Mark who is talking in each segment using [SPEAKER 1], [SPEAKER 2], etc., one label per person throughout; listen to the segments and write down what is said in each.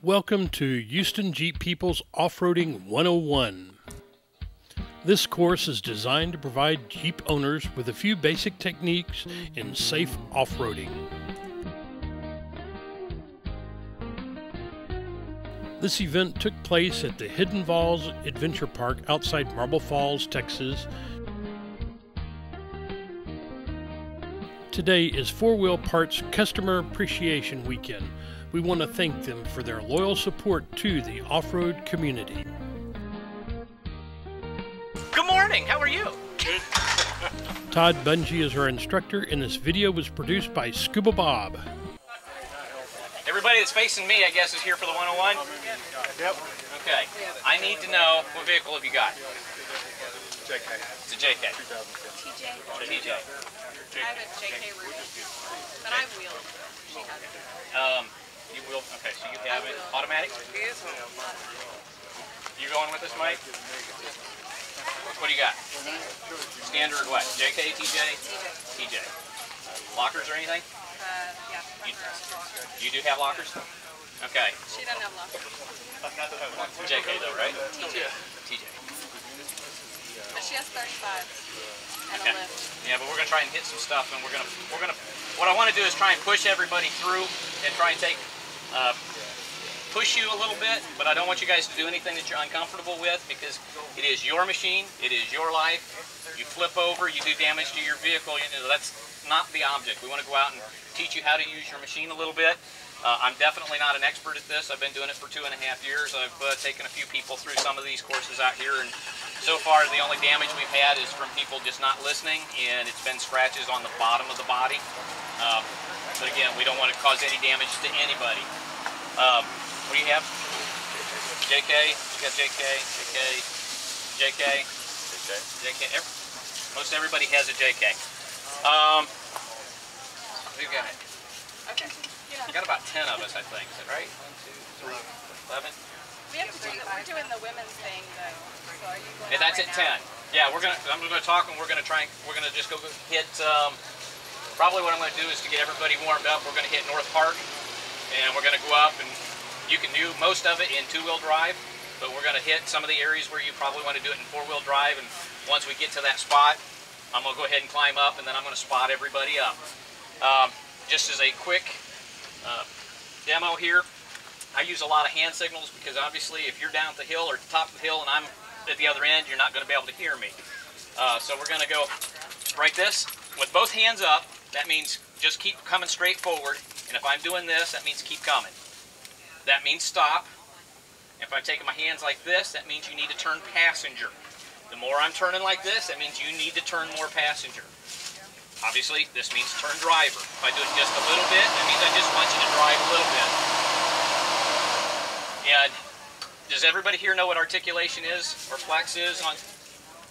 [SPEAKER 1] Welcome to Houston Jeep People's Off-Roading 101. This course is designed to provide Jeep owners with a few basic techniques in safe off-roading. This event took place at the Hidden Falls Adventure Park outside Marble Falls, Texas. Today is 4-Wheel Parts Customer Appreciation Weekend. We want to thank them for their loyal support to the off-road community.
[SPEAKER 2] Good morning, how are you?
[SPEAKER 3] Good.
[SPEAKER 1] Todd Bungie is our instructor, and this video was produced by Scuba Bob.
[SPEAKER 2] Everybody that's facing me, I guess, is here for the 101?
[SPEAKER 3] Yep.
[SPEAKER 2] Okay. I need to know, what vehicle have you got?
[SPEAKER 3] JK.
[SPEAKER 2] It's a JK.
[SPEAKER 3] 2010.
[SPEAKER 2] TJ.
[SPEAKER 4] I have a JK Ruby, but I wheeled. She has it.
[SPEAKER 2] You will, okay, so you have it. Automatic? You going with us, Mike? What do you got? Standard what? JK, TJ? TJ. Lockers or anything?
[SPEAKER 4] Yeah.
[SPEAKER 2] You do have lockers? Okay.
[SPEAKER 4] She doesn't have lockers.
[SPEAKER 2] JK though, right?
[SPEAKER 4] TJ.
[SPEAKER 2] TJ.
[SPEAKER 4] But she has 35 and
[SPEAKER 2] Okay.
[SPEAKER 4] a lift.
[SPEAKER 2] Yeah, but we're gonna try and hit some stuff, and we're gonna. What I want to do is try and push everybody through and try and push you a little bit. But I don't want you guys to do anything that you're uncomfortable with, because it is your machine, it is your life. You flip over, you do damage to your vehicle. That's not the object. We want to go out and teach you how to use your machine a little bit. I'm definitely not an expert at this. I've been doing it for 2.5 years. I've taken a few people through some of these courses out here, and so far the only damage we've had is from people just not listening, and it's been scratches on the bottom of the body. But again, we don't want to cause any damage to anybody. What do you have? JK? You got JK, JK, JK, JK. Most everybody has a JK. What do you got?
[SPEAKER 4] Okay. Yeah.
[SPEAKER 2] We got about 10 of us, I think. Is that right? 1, 2, 3, 11.
[SPEAKER 4] We have to do we're doing the women's thing though. So are you going
[SPEAKER 2] Yeah, that's
[SPEAKER 4] right
[SPEAKER 2] at 10.
[SPEAKER 4] now?
[SPEAKER 2] Yeah, I'm gonna talk, and we're gonna just go hit. Probably what I'm gonna do is to get everybody warmed up. We're gonna hit North Park, and we're gonna go up, and you can do most of it in 2-wheel drive, but we're gonna hit some of the areas where you probably want to do it in 4-wheel drive. And once we get to that spot, I'm gonna go ahead and climb up, and then I'm gonna spot everybody up. Just as a quick demo here, I use a lot of hand signals, because obviously if you're down at the hill or at the top of the hill and I'm at the other end, you're not going to be able to hear me. So we're going to go like this with both hands up. That means just keep coming straight forward. And if I'm doing this, that means keep coming. That means stop. If I'm taking my hands like this, that means you need to turn passenger. The more I'm turning like this, that means you need to turn more passenger. Obviously, this means turn driver. If I do it just a little bit, that means I just want you to drive a little bit. And does everybody here know what articulation is or flex is?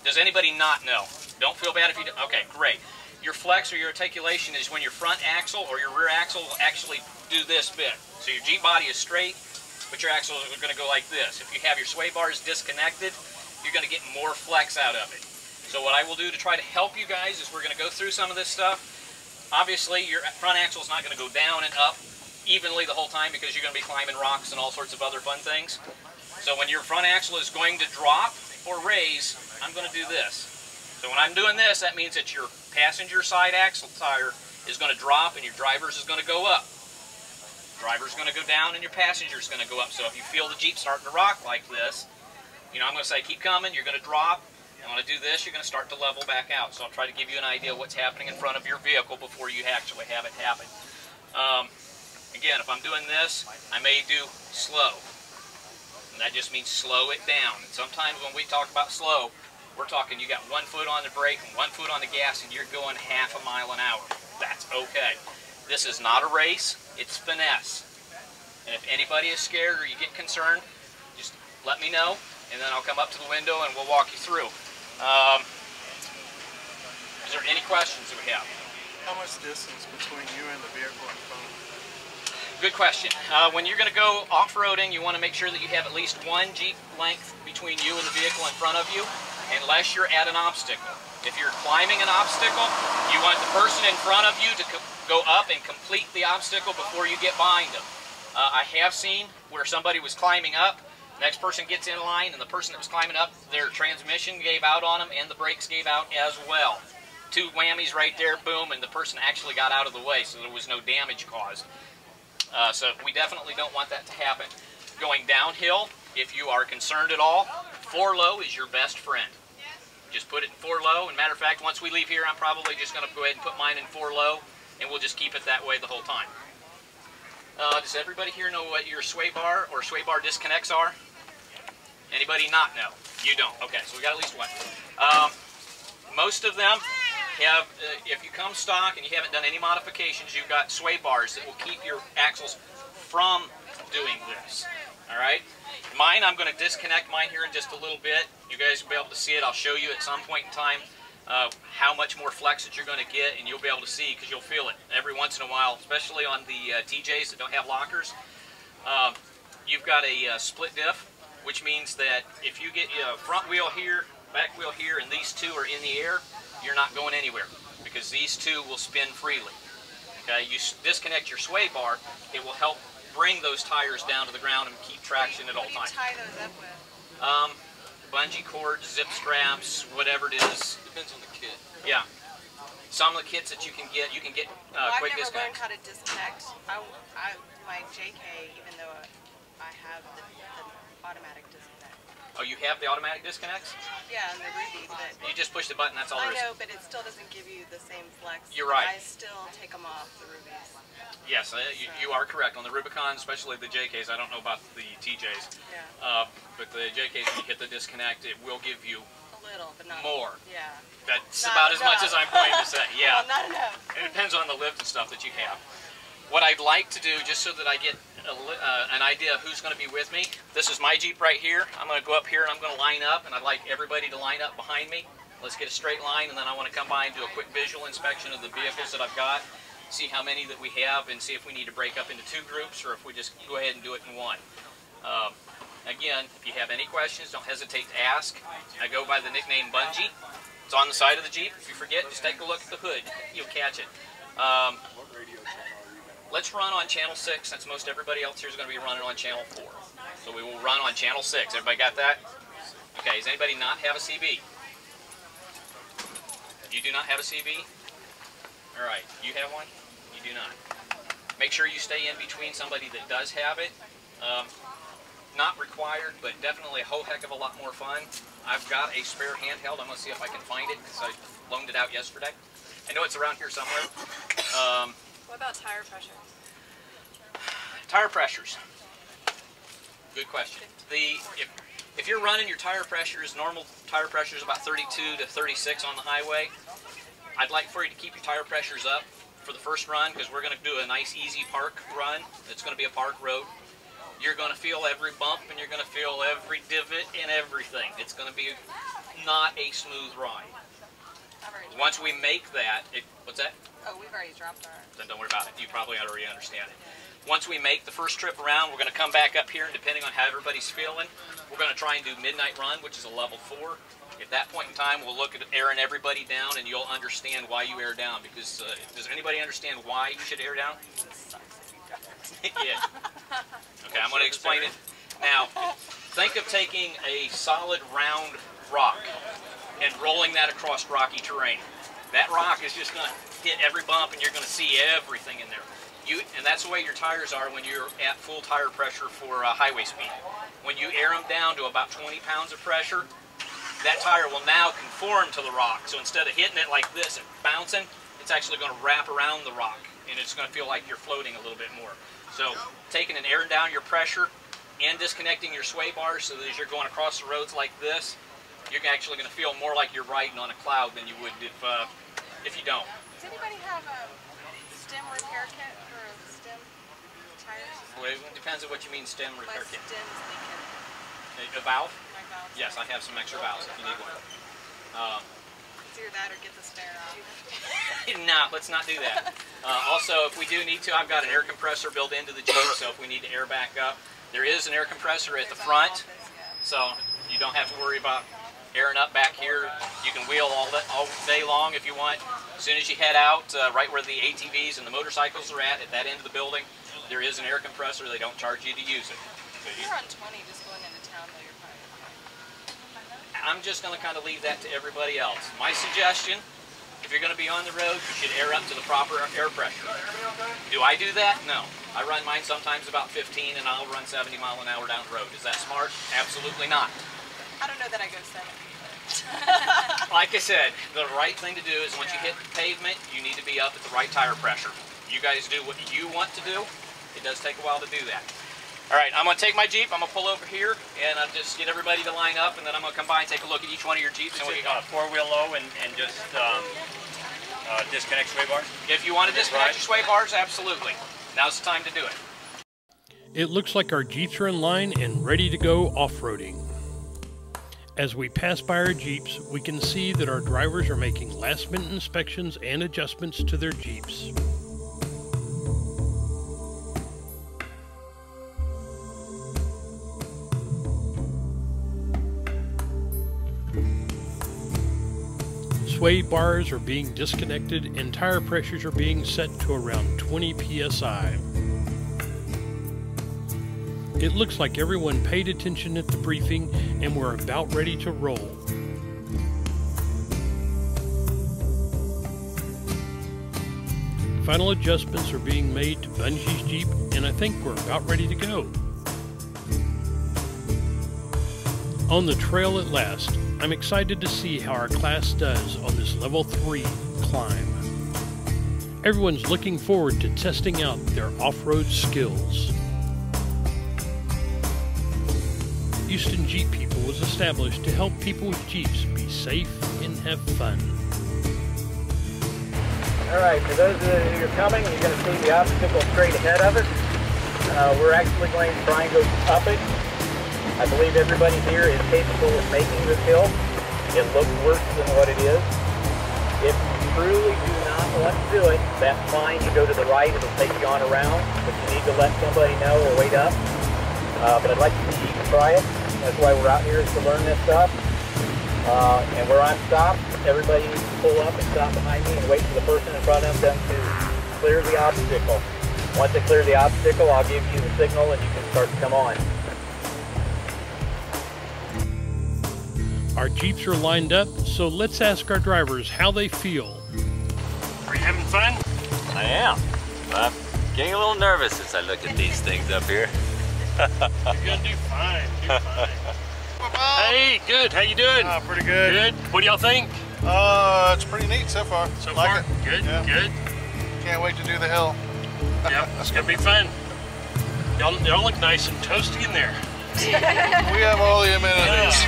[SPEAKER 2] Does anybody not know? Don't feel bad if you do. Okay, great. Your flex or your articulation is when your front axle or your rear axle will actually do this bit. So your Jeep body is straight, but your axles are going to go like this. If you have your sway bars disconnected, you're going to get more flex out of it. So what I will do to try to help you guys is we're going to go through some of this stuff. Obviously, your front axle is not going to go down and up evenly the whole time, because you're going to be climbing rocks and all sorts of other fun things. So when your front axle is going to drop or raise, I'm going to do this. So when I'm doing this, that means that your passenger side axle tire is going to drop and your driver's is going to go up. Driver's going to go down and your passenger's going to go up. So if you feel the Jeep starting to rock like this, I'm going to say keep coming, you're going to drop. And when I do this, you're going to start to level back out. So I'll try to give you an idea of what's happening in front of your vehicle before you actually have it happen. Again, if I'm doing this, I may do slow. And that just means slow it down. And sometimes when we talk about slow, we're talking you got 1 foot on the brake and 1 foot on the gas, and you're going half a mile an hour. That's okay. This is not a race, it's finesse. And if anybody is scared or you get concerned, just let me know, and then I'll come up to the window and we'll walk you through. Is there any questions that we have?
[SPEAKER 3] How much distance between you and the vehicle in front of you?
[SPEAKER 2] Good question. When you're going to go off-roading, you want to make sure that you have at least 1 Jeep length between you and the vehicle in front of you, unless you're at an obstacle. If you're climbing an obstacle, you want the person in front of you to go up and complete the obstacle before you get behind them. I have seen where somebody was climbing up, next person gets in line, and the person that was climbing up, their transmission gave out on them and the brakes gave out as well. 2 whammies right there, boom, and the person actually got out of the way, so there was no damage caused. So we definitely don't want that to happen. Going downhill, if you are concerned at all, 4 low is your best friend. Just put it in 4 low, and matter of fact, once we leave here, I'm probably just going to go ahead and put mine in 4 low, and we'll just keep it that way the whole time. Does everybody here know what your sway bar or sway bar disconnects are? Anybody not know? You don't. Okay, so we got at least one. Most of them have, if you come stock and you haven't done any modifications, you've got sway bars that will keep your axles from doing this. All right? Mine, I'm going to disconnect mine here in just a little bit. You guys will be able to see it. I'll show you at some point in time how much more flex that you're going to get, and you'll be able to see because you'll feel it every once in a while, especially on the TJs that don't have lockers. You've got a split diff, which means that if you get a front wheel here, back wheel here, and these 2 are in the air, you're not going anywhere because these 2 will spin freely. Okay, you disconnect your sway bar, it will help bring those tires down to the ground and keep traction at all times.
[SPEAKER 4] What do you tie those up with?
[SPEAKER 2] Bungee cords, zip straps, whatever it is.
[SPEAKER 5] Depends on the kit.
[SPEAKER 2] Yeah. Some of the kits that you can get quick
[SPEAKER 4] I've never learned
[SPEAKER 2] disconnects.
[SPEAKER 4] how to disconnect. My JK, even though I have the automatic disconnect.
[SPEAKER 2] Oh, you have the automatic disconnects?
[SPEAKER 4] Yeah, and the Ruby, but
[SPEAKER 2] You just push the button, that's all
[SPEAKER 4] I
[SPEAKER 2] there is.
[SPEAKER 4] know, but it still doesn't give you the same flex.
[SPEAKER 2] You're right.
[SPEAKER 4] I still take them off the Rubies.
[SPEAKER 2] Yes, you are correct. On the Rubicon, especially the JKs, I don't know about the TJs,
[SPEAKER 4] Yeah.
[SPEAKER 2] but the JKs, when you hit the disconnect, it will give you
[SPEAKER 4] A little, but not
[SPEAKER 2] more.
[SPEAKER 4] Yeah.
[SPEAKER 2] That's
[SPEAKER 4] Not
[SPEAKER 2] about as much
[SPEAKER 4] enough.
[SPEAKER 2] as I'm going to say. Yeah.
[SPEAKER 4] Well, not enough.
[SPEAKER 2] It depends on the lift and stuff that you have. What I'd like to do, just so that I get an idea of who's going to be with me, this is my Jeep right here. I'm going to go up here and I'm going to line up, and I'd like everybody to line up behind me. Let's get a straight line, and then I want to come by and do a quick visual inspection of the vehicles that I've got, see how many that we have, and see if we need to break up into 2 groups or if we just go ahead and do it in one. Again, if you have any questions, don't hesitate to ask. I go by the nickname Bungee. It's on the side of the Jeep. If you forget, just take a look at the hood. You'll catch it.
[SPEAKER 3] What radio channel are you going to?
[SPEAKER 2] Let's run on channel 6, since most everybody else here is going to be running on channel 4. So we will run on channel 6. Everybody got that? Okay, does anybody not have a CB? You do not have a CB? All right, you have one? You do not. Make sure you stay in between somebody that does have it. Not required, but definitely a whole heck of a lot more fun. I've got a spare handheld. I'm going to see if I can find it because I loaned it out yesterday. I know it's around here somewhere.
[SPEAKER 4] What about tire pressure?
[SPEAKER 2] Tire pressures. Good question. If you're running your tire pressures, normal tire pressure is about 32 to 36 on the highway. I'd like for you to keep your tire pressures up for the first run because we're going to do a nice easy park run. It's going to be a park road. You're going to feel every bump and you're going to feel every divot and everything. It's going to be not a smooth ride. Once we make that, what's that?
[SPEAKER 4] Oh, we've already dropped ours.
[SPEAKER 2] Then don't worry about it. You probably already understand it. Once we make the first trip around, we're going to come back up here, and depending on how everybody's feeling, we're going to try and do Midnight Run, which is a level 4. At that point in time, we'll look at airing everybody down, and you'll understand why you air down. Because does anybody understand why you should air down? Yeah. Okay, I'm going to explain it. Now, think of taking a solid round rock and rolling that across rocky terrain. That rock is just going to hit every bump, and you're going to see everything in there. And that's the way your tires are when you're at full tire pressure for highway speed. When you air them down to about 20 pounds of pressure, that tire will now conform to the rock. So instead of hitting it like this and bouncing, it's actually going to wrap around the rock, and it's going to feel like you're floating a little bit more. So taking and airing down your pressure and disconnecting your sway bars so that as you're going across the roads like this, you're actually going to feel more like you're riding on a cloud than you would if you don't.
[SPEAKER 4] Does anybody have a stem repair kit for stem tires?
[SPEAKER 2] Well, it depends on what you mean stem
[SPEAKER 4] My
[SPEAKER 2] repair kit.
[SPEAKER 4] stem's leaking.
[SPEAKER 2] A valve?
[SPEAKER 4] My valve.
[SPEAKER 2] Yes, I have some extra valves if you need one.
[SPEAKER 4] It's either that or get the spare out.
[SPEAKER 2] No, let's not do that. Also, if we do need to, I've got an air compressor built into the Jeep, so if we need to air back up, there is an air compressor at the front, so you don't have to worry about airing up back here. You can wheel all day long if you want. As soon as you head out, right where the ATVs and the motorcycles are at that end of the building, There is an air compressor. They don't charge you to use it.
[SPEAKER 4] If you're on 20, just going into town, though, you're probably okay.
[SPEAKER 2] I'm just going to kind of leave that to everybody else. My suggestion, if you're going to be on the road, you should air up to the proper air pressure. Do I do that? No. I run mine sometimes about 15 and I'll run 70 mile an hour down the road. Is that smart? Absolutely not.
[SPEAKER 4] I don't know that I go 70.
[SPEAKER 2] Like I said, the right thing to do is once you hit the pavement, you need to be up at the right tire pressure. You guys do what you want to do. It does take a while to do that. All right, I'm going to take my Jeep, I'm going to pull over here, and I'll just get everybody to line up, and then I'm going to come by and take a look at each one of your Jeeps. And
[SPEAKER 5] Four-wheel low and just disconnect sway bars?
[SPEAKER 2] If you want to disconnect your sway bars, absolutely. Now's the time to do it.
[SPEAKER 1] It looks like our Jeeps are in line and ready to go off-roading. As we pass by our Jeeps, we can see that our drivers are making last-minute inspections and adjustments to their Jeeps. Sway bars are being disconnected and tire pressures are being set to around 20 psi. It looks like everyone paid attention at the briefing and we're about ready to roll. Final adjustments are being made to Bungie's Jeep and I think we're about ready to go. On the trail at last, I'm excited to see how our class does on this level 3 climb. Everyone's looking forward to testing out their off-road skills. Houston Jeep People was established to help people with Jeeps be safe and have fun.
[SPEAKER 6] Alright, for those of you who are coming, you're going to see the obstacle straight ahead of us. We're actually going to try and go up it. I believe everybody here is capable of making this hill. It looks worse than what it is. If you truly do not want to do it, that's fine. You go to the right, it'll take you on around, but you need to let somebody know or wait up. But I'd like to see you try it. That's why we're out here, is to learn this stuff. And where I'm stopped, everybody needs to pull up and stop behind me and wait for the person in front of them to clear the obstacle. Once they clear the obstacle, I'll give you the signal and you can start to come on.
[SPEAKER 1] Our Jeeps are lined up, so let's ask our drivers how they feel.
[SPEAKER 5] Are you having fun?
[SPEAKER 7] I am. I'm getting a little nervous as I look at these things up here.
[SPEAKER 5] You're gonna do fine. Do fine. Hey, good. How you doing?
[SPEAKER 3] Pretty good.
[SPEAKER 5] Good. What do y'all think?
[SPEAKER 3] It's pretty neat so far.
[SPEAKER 5] So
[SPEAKER 3] like
[SPEAKER 5] far,
[SPEAKER 3] it.
[SPEAKER 5] good.
[SPEAKER 3] Yeah.
[SPEAKER 5] Good.
[SPEAKER 3] Can't wait to do the hill.
[SPEAKER 5] Yep, it's gonna be fun. Y'all look nice and toasty in there.
[SPEAKER 3] We have all the amenities.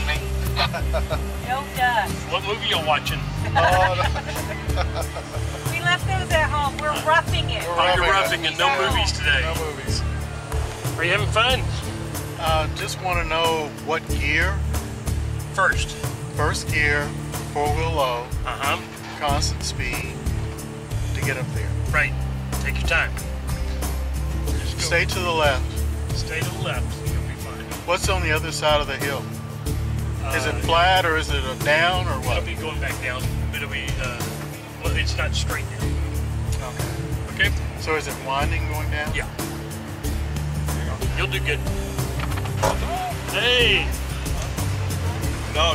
[SPEAKER 8] No dust.
[SPEAKER 5] What movie y'all watching?
[SPEAKER 8] We left those at home. We're roughing it.
[SPEAKER 5] You're roughing it. No movies today.
[SPEAKER 3] No movies.
[SPEAKER 5] Are you having fun?
[SPEAKER 3] Just want to know what gear.
[SPEAKER 5] First.
[SPEAKER 3] First gear, 4-wheel low,
[SPEAKER 5] Uh-huh.
[SPEAKER 3] constant speed to get up there.
[SPEAKER 5] Right. Take your time. Just go.
[SPEAKER 3] Stay to the left.
[SPEAKER 5] Stay to the left. You'll be fine.
[SPEAKER 3] What's on the other side of the hill? Is it
[SPEAKER 5] Uh,
[SPEAKER 3] flat or is it a down or what?
[SPEAKER 5] It'll be going back down. It'll be, well, it's not straight down.
[SPEAKER 3] Okay.
[SPEAKER 5] Okay?
[SPEAKER 3] So is it winding going down?
[SPEAKER 5] Yeah. You'll do good. Hey!
[SPEAKER 9] No.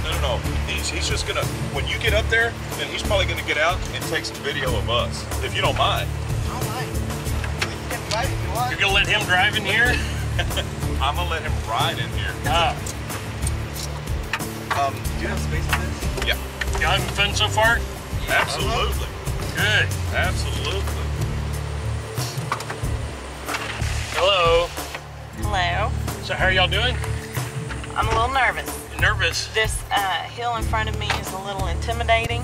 [SPEAKER 9] He's just gonna, when you get up there, then he's probably gonna get out and take some video of us, if you don't mind.
[SPEAKER 5] You're gonna let him drive in here?
[SPEAKER 9] I'm gonna let him ride in here.
[SPEAKER 5] Ah.
[SPEAKER 9] Do you have space for this? Yeah.
[SPEAKER 5] You having fun so far?
[SPEAKER 9] Absolutely.
[SPEAKER 5] Good.
[SPEAKER 9] Absolutely.
[SPEAKER 5] Hello.
[SPEAKER 8] Hello.
[SPEAKER 5] So how are y'all doing?
[SPEAKER 8] I'm a little nervous.
[SPEAKER 5] Nervous?
[SPEAKER 8] This hill in front of me is a little intimidating,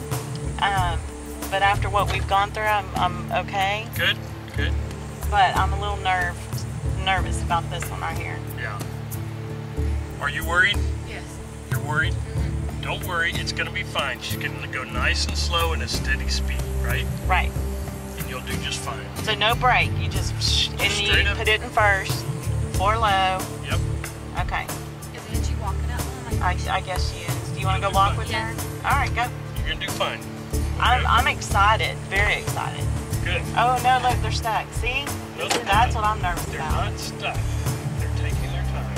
[SPEAKER 8] but after what we've gone through, I'm okay.
[SPEAKER 5] Good. Good.
[SPEAKER 8] But I'm a little nervous about this one right here.
[SPEAKER 5] Yeah. Are you worried?
[SPEAKER 4] Yes.
[SPEAKER 5] You're worried? Don't worry, it's gonna be fine. She's gonna go nice and slow and a steady speed, right?
[SPEAKER 8] Right.
[SPEAKER 5] And you'll do just fine.
[SPEAKER 8] So no brake. You just and you
[SPEAKER 5] straight up.
[SPEAKER 8] put it in first, floor low.
[SPEAKER 5] Yep.
[SPEAKER 8] Okay.
[SPEAKER 4] Isn't she walking up?
[SPEAKER 8] I guess she is. Do you want to go walk with her? All right, go.
[SPEAKER 5] You're gonna do fine.
[SPEAKER 8] I'm excited. Very excited.
[SPEAKER 5] Good.
[SPEAKER 8] Oh no, look, they're stuck. See?
[SPEAKER 5] No, they're
[SPEAKER 8] That's
[SPEAKER 5] not.
[SPEAKER 8] what I'm nervous
[SPEAKER 5] They're
[SPEAKER 8] about.
[SPEAKER 5] not stuck. They're taking their time.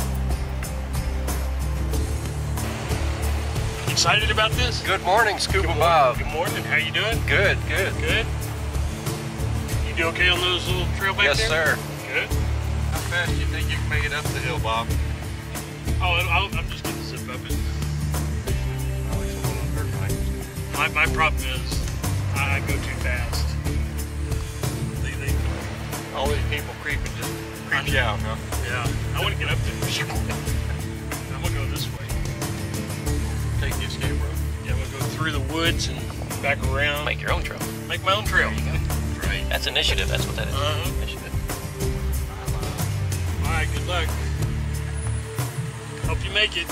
[SPEAKER 5] Excited about this?
[SPEAKER 10] Good morning, Scuba
[SPEAKER 5] Good
[SPEAKER 10] Bob.
[SPEAKER 5] Good morning. How you doing?
[SPEAKER 10] Good, good.
[SPEAKER 5] Good. You do okay on those little trail back
[SPEAKER 10] Yes,
[SPEAKER 5] there?
[SPEAKER 10] sir.
[SPEAKER 5] Good.
[SPEAKER 9] How fast do you think you can make it up the hill, Bob?
[SPEAKER 5] Oh, I'm just gonna zip up it. My problem is I go too fast.
[SPEAKER 9] All these people creeping just creep you out, huh?
[SPEAKER 5] Yeah, I want to get up there. I'm gonna go this way.
[SPEAKER 9] Take the escape road.
[SPEAKER 5] Yeah, I'm gonna go through the woods and back around.
[SPEAKER 2] Make your own trail.
[SPEAKER 5] Make my own trail.
[SPEAKER 2] There you go.
[SPEAKER 5] That's right.
[SPEAKER 2] That's initiative. That's what that is.
[SPEAKER 5] Uh-huh.
[SPEAKER 2] Initiative.
[SPEAKER 5] All right, good luck. Hope you make it.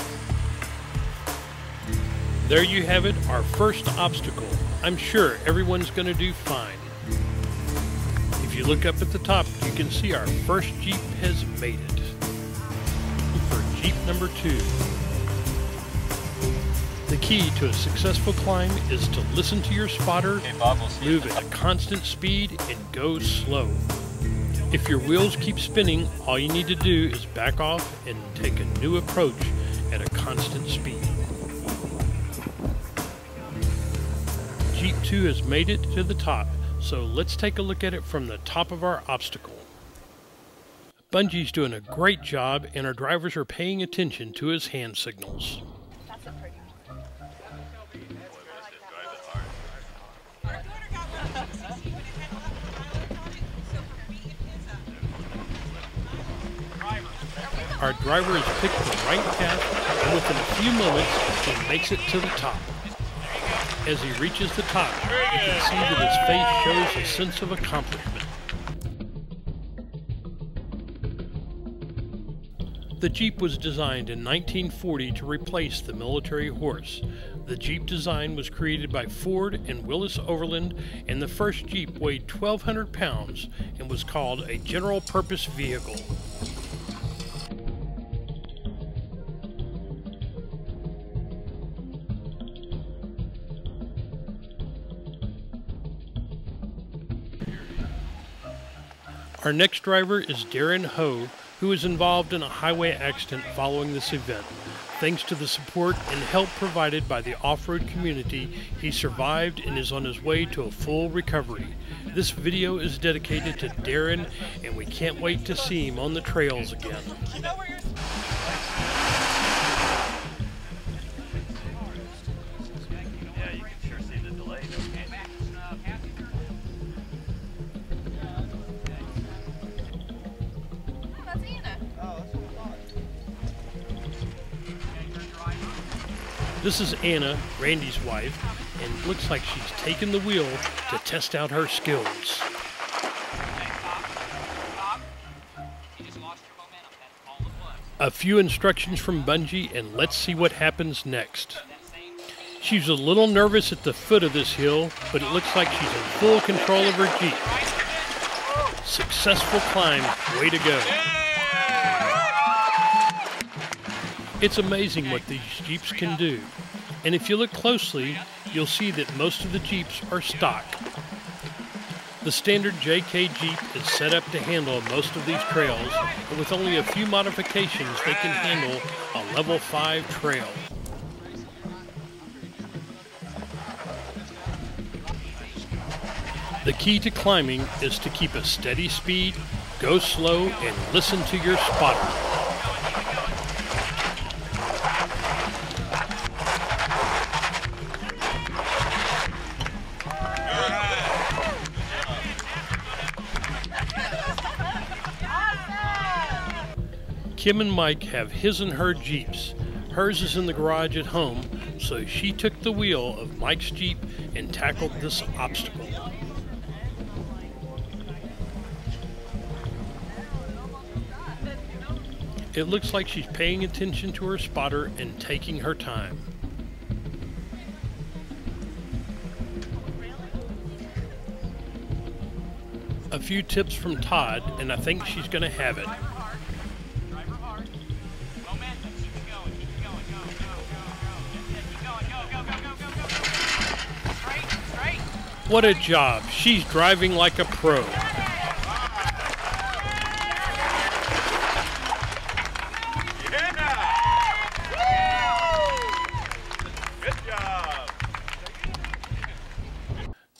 [SPEAKER 1] There you have it, our first obstacle. I'm sure everyone's going to do fine. If you look up at the top, you can see our first Jeep has made it. For Jeep number 2. The key to a successful climb is to listen to your spotter,
[SPEAKER 2] Okay, Bob, we'll see you.
[SPEAKER 1] move at a constant speed, and go slow. If your wheels keep spinning, all you need to do is back off and take a new approach at a constant speed. Jeep 2 has made it to the top, so let's take a look at it from the top of our obstacle. Bungie's doing a great job and our drivers are paying attention to his hand signals. Our driver has picked the right path and within a few moments he makes it to the top. As he reaches the top, you can see that his face shows a sense of accomplishment. The Jeep was designed in 1940 to replace the military horse. The Jeep design was created by Ford and Willis Overland, and the first Jeep weighed 1,200 pounds and was called a general purpose vehicle. Our next driver is Darren Ho, who was involved in a highway accident following this event. Thanks to the support and help provided by the off-road community, he survived and is on his way to a full recovery. This video is dedicated to Darren, and we can't wait to see him on the trails again.
[SPEAKER 7] Yeah, you can sure see the delay, don't you?
[SPEAKER 1] This is Anna, Randy's wife, and looks like she's taken the wheel to test out her skills. A few instructions from Bungie, and let's see what happens next. She's a little nervous at the foot of this hill, but it looks like she's in full control of her Jeep. Successful climb, way to go. It's amazing what these Jeeps can do. And if you look closely, you'll see that most of the Jeeps are stock. The standard JK Jeep is set up to handle most of these trails, and with only a few modifications, they can handle a level 5 trail. The key to climbing is to keep a steady speed, go slow, and listen to your spotter. Kim and Mike have his and her Jeeps. Hers is in the garage at home, so she took the wheel of Mike's Jeep and tackled this obstacle. It looks like she's paying attention to her spotter and taking her time. A few tips from Todd, and I think she's going to have it. What a job. She's driving like a pro.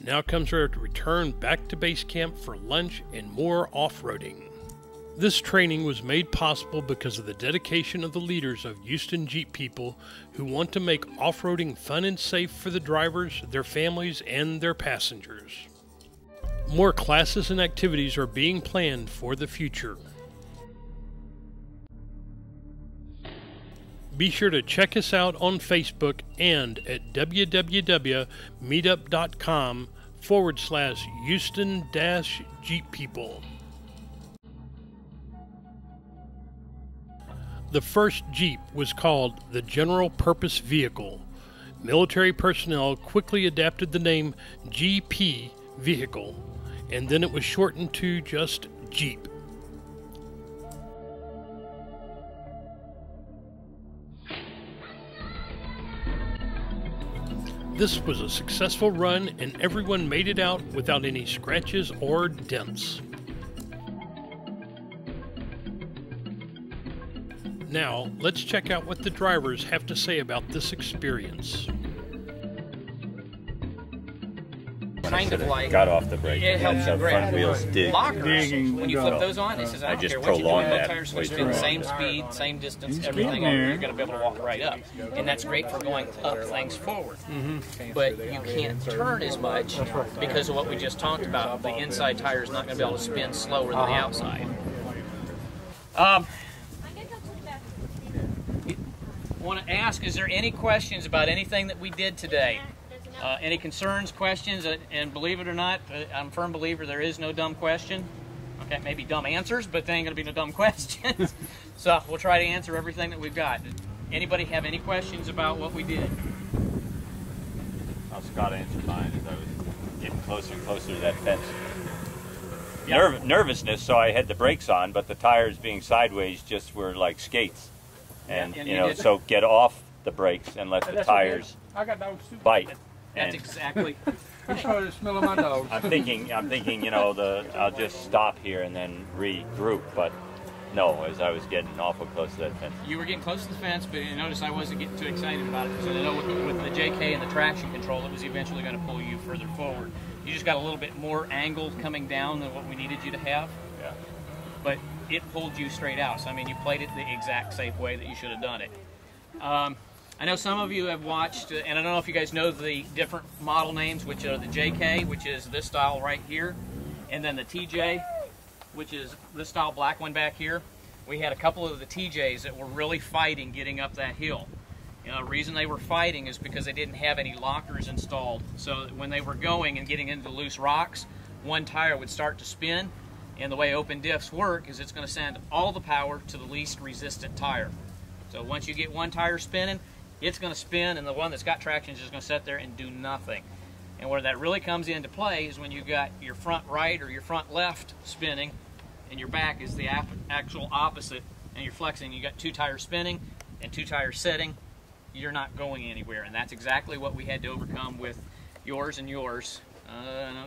[SPEAKER 1] Now comes our return back to base camp for lunch and more off-roading. This training was made possible because of the dedication of the leaders of Houston Jeep People who want to make off-roading fun and safe for the drivers, their families, and their passengers. More classes and activities are being planned for the future. Be sure to check us out on Facebook and at www.meetup.com/Houston-Jeep People. The first Jeep was called the General Purpose Vehicle. Military personnel quickly adapted the name GP Vehicle, and then it was shortened to just Jeep. This was a successful run and everyone made it out without any scratches or dents. Now, let's check out what the drivers have to say about this experience.
[SPEAKER 2] Kind of like
[SPEAKER 7] got off the brake.
[SPEAKER 2] It helps you grab
[SPEAKER 7] front wheels dig.
[SPEAKER 2] lockers. When you flip those on, it says, I don't
[SPEAKER 7] just
[SPEAKER 2] care what you do,
[SPEAKER 7] prolonged
[SPEAKER 2] no
[SPEAKER 7] that
[SPEAKER 2] tires
[SPEAKER 7] way
[SPEAKER 2] switch
[SPEAKER 7] too
[SPEAKER 2] the
[SPEAKER 7] long.
[SPEAKER 2] same speed, same distance, everything. You're going to be able to walk right up. And that's great for going up things forward. But you can't turn as much because of what we just talked about. The inside tire is not going to be able to spin slower than the outside. I want to ask, is there any questions about anything that we did today? Any concerns, questions, and believe it or not, I'm a firm believer there is no dumb question. Okay, maybe dumb answers, but there ain't going to be no dumb questions. So we'll try to answer everything that we've got. Anybody have any questions about what we did?
[SPEAKER 7] Well, Scott answered mine as I was getting closer and closer to that fence.
[SPEAKER 2] Yep.
[SPEAKER 7] Nervousness, so I had the brakes on, but the tires being sideways just were like skates. And,
[SPEAKER 2] and
[SPEAKER 7] you
[SPEAKER 2] you
[SPEAKER 7] know,
[SPEAKER 2] did-
[SPEAKER 7] so get off the brakes and let the tires bite.
[SPEAKER 2] That's
[SPEAKER 7] And
[SPEAKER 2] exactly.
[SPEAKER 7] I'm thinking, you know, I'll just stop here and then regroup, but no, as I was getting awful close to that fence.
[SPEAKER 2] You were getting close to the fence, but you notice I wasn't getting too excited about it because I know with the JK and the traction control, it was eventually going to pull you further forward. You just got a little bit more angle coming down than what we needed you to have.
[SPEAKER 7] Yeah.
[SPEAKER 2] But it pulled you straight out. So, I mean, you played it the exact safe way that you should have done it. I know some of you have watched, and I don't know if you guys know the different model names, which are the JK, which is this style right here, and then the TJ, which is this style black one back here. We had a couple of the TJs that were really fighting getting up that hill. You know, the reason they were fighting is because they didn't have any lockers installed. So when they were going and getting into loose rocks, one tire would start to spin, and the way open diffs work is it's going to send all the power to the least resistant tire. So once you get one tire spinning, it's going to spin, and the one that's got traction is just going to sit there and do nothing. And where that really comes into play is when you got your front right or your front left spinning, and your back is the actual opposite, and you're flexing. You got two tires spinning and two tires setting. You're not going anywhere, and that's exactly what we had to overcome with yours and yours. I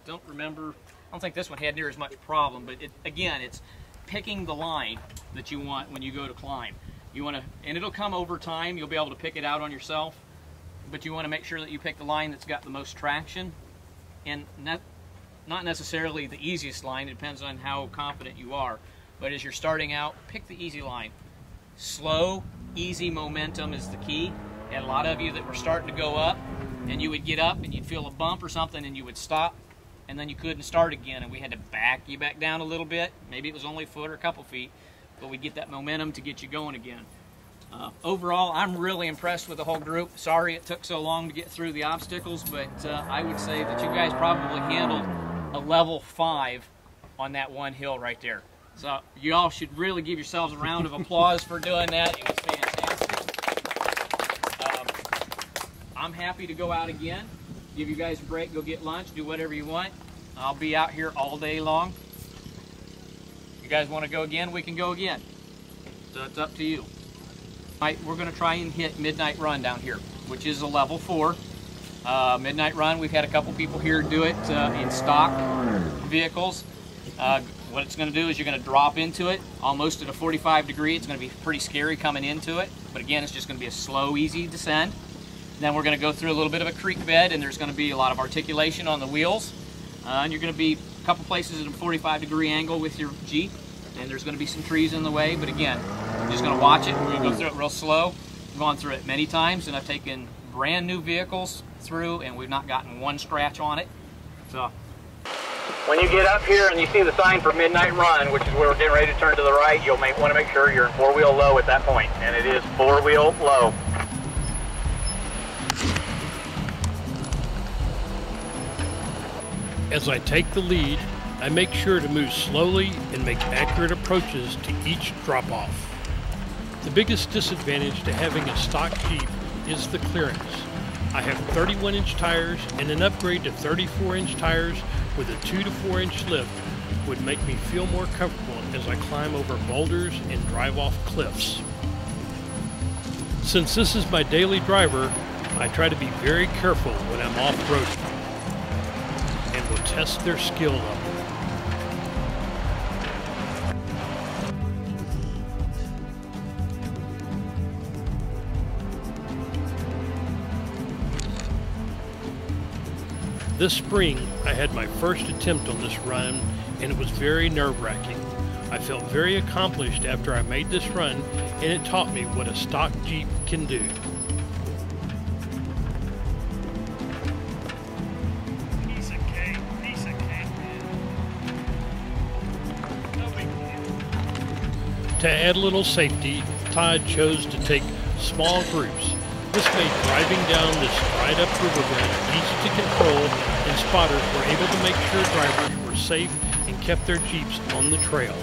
[SPEAKER 2] don't remember. I don't think this one had near as much problem, but again, it's picking the line that you want when you go to climb. You want to, and it'll come over time. You'll be able to pick it out on yourself, but you want to make sure that you pick the line that's got the most traction, and not necessarily the easiest line. It depends on how confident you are. But as you're starting out, pick the easy line. Slow, easy momentum is the key. And a lot of you that were starting to go up, and you would get up and you'd feel a bump or something, and you would stop, and then you couldn't start again, and we had to back you back down a little bit. Maybe it was only a foot or a couple feet, but we get that momentum to get you going again. Overall, I'm really impressed with the whole group. Sorry it took so long to get through the obstacles, but I would say that you guys probably handled a level 5 on that one hill right there. So you all should really give yourselves a round of applause for doing that. It was fantastic. I'm happy to go out again, give you guys a break, go get lunch, do whatever you want. I'll be out here all day long. You guys want to go again, we can go again. So it's up to you. We're going to try and hit Midnight Run down here, which is a level 4. Midnight Run, we've had a couple people here do it in stock vehicles. What it's going to do is you're going to drop into it almost at a 45 degree. It's going to be pretty scary coming into it, but again, it's just going to be a slow, easy descent. Then we're going to go through a little bit of a creek bed, and there's going to be a lot of articulation on the wheels. And you're going to be a couple places at a 45 degree angle with your Jeep, and there's going to be some trees in the way, but again, I'm just going to watch it. We're going to go through it real slow. I've gone through it many times, and I've taken brand new vehicles through, and we've not gotten one scratch on it. So,
[SPEAKER 6] when you get up here and you see the sign for Midnight Run, which is where we're getting ready to turn to the right, you'll want to make sure you're in four-wheel low at that point, and it is four-wheel low.
[SPEAKER 1] As I take the lead, I make sure to move slowly and make accurate approaches to each drop-off. The biggest disadvantage to having a stock Jeep is the clearance. I have 31-inch tires, and an upgrade to 34-inch tires with a 2 to 4-inch lift would make me feel more comfortable as I climb over boulders and drive off cliffs. Since this is my daily driver, I try to be very careful when I'm off-roading and will test their skill level. This spring, I had my first attempt on this run, and it was very nerve-wracking. I felt very accomplished after I made this run, and it taught me what a stock Jeep can do.
[SPEAKER 5] Piece of cake, man. No big deal.
[SPEAKER 1] To add a little safety, Todd chose to take small groups. This made driving down this dried-up riverbed easy to control, and spotters were able to make sure drivers were safe and kept their Jeeps on the trail.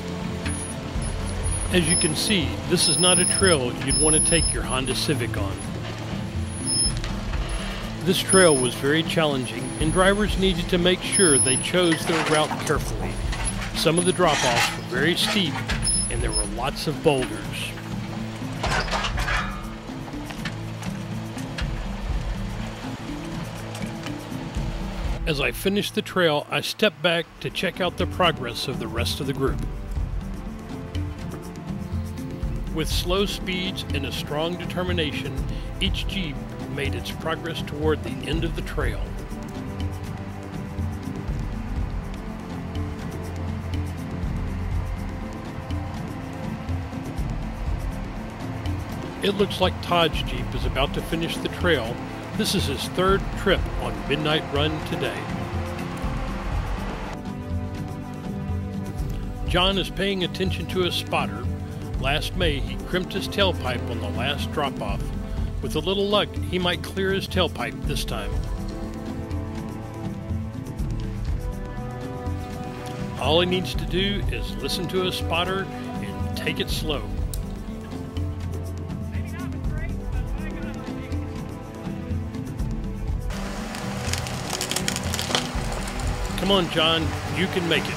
[SPEAKER 1] As you can see, this is not a trail you'd want to take your Honda Civic on. This trail was very challenging, and drivers needed to make sure they chose their route carefully. Some of the drop-offs were very steep, and there were lots of boulders. As I finished the trail, I stepped back to check out the progress of the rest of the group. With slow speeds and a strong determination, each Jeep made its progress toward the end of the trail. It looks like Todd's Jeep is about to finish the trail. This is his third trip on Midnight Run today. John is paying attention to his spotter. Last May, he crimped his tailpipe on the last drop-off. With a little luck, he might clear his tailpipe this time. All he needs to do is listen to his spotter and take it slow. Come on, John, you can make it.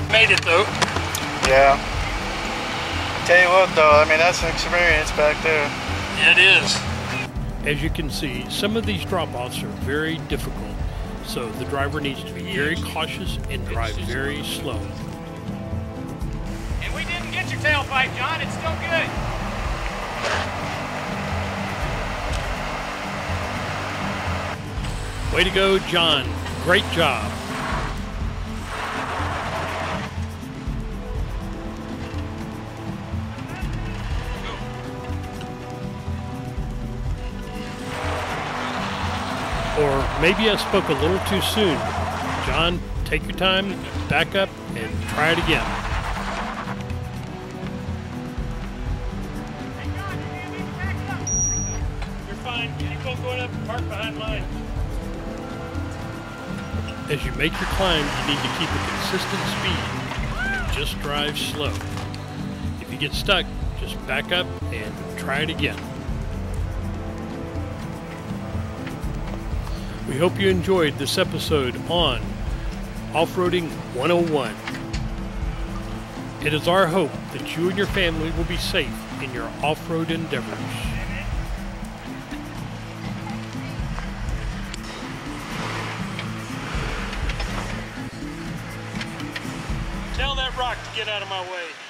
[SPEAKER 5] Made it though.
[SPEAKER 3] Yeah. Tell you what though, I mean, that's an experience back there.
[SPEAKER 5] Yeah, it is.
[SPEAKER 1] As you can see, some of these drop-offs are very difficult, so the driver needs to be very cautious and drive very slow.
[SPEAKER 2] And we didn't get your tailpipe, John. It's still good.
[SPEAKER 1] Way to go, John. Great job. Or maybe I spoke a little too soon. John, take your time, back up, and try it again.
[SPEAKER 5] You're fine. Keep on going up and park behind mine.
[SPEAKER 1] As you make your climb, you need to keep a consistent speed and just drive slow. If you get stuck, just back up and try it again. We hope you enjoyed this episode on Off-Roading 101. It is our hope that you and your family will be safe in your off-road endeavors.
[SPEAKER 5] Get out of my way.